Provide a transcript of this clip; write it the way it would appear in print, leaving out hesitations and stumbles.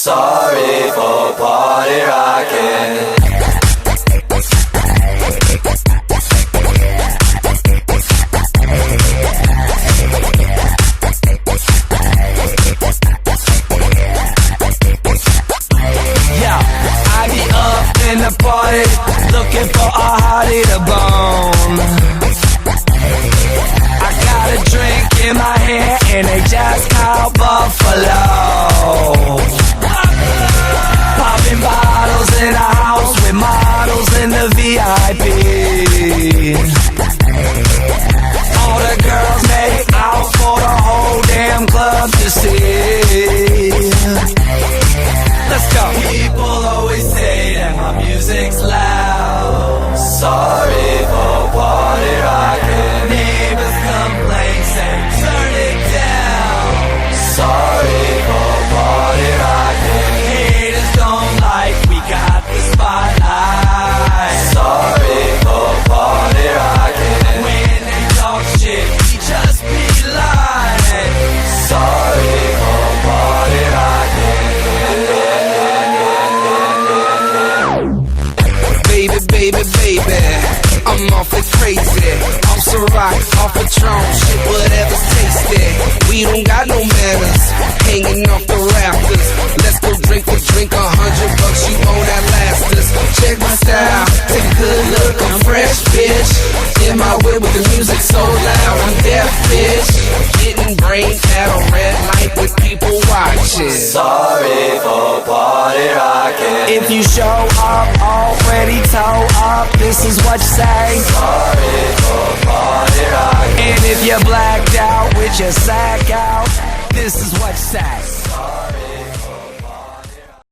Sorry for party rocking. In the party, looking for a hottie to bone. I got a drink in my hand and they just called Buffalo. Popping bottles in a house with models in the VIP. All the girls make out for the whole damn club to see. Let's go. People always say that my music's loud. Sorry for party rocking. Neighbors complain, say turn it down. Sorry for party rocking. Haters don't like we got the spotlight. Sorry for party rocking. When they talk shit, we just be lying. Sorry for party rocking. Baby, I'm awfully crazy. Off Ciroc, off Patron, shit, whatever's tasty. We don't got no manners, hanging off the rafters. Let's go drink for drink, $100, you own that last us. Check my style, take a good look, I'm fresh, bitch. In my whip with the music so loud, I'm deaf, bitch. Getting brains at a red light with people watching. Sorry for party rocking. If you show up already toe up, this is what you say. Sorry for party rocking. And if you're blacked out with your sack out, this is what you say.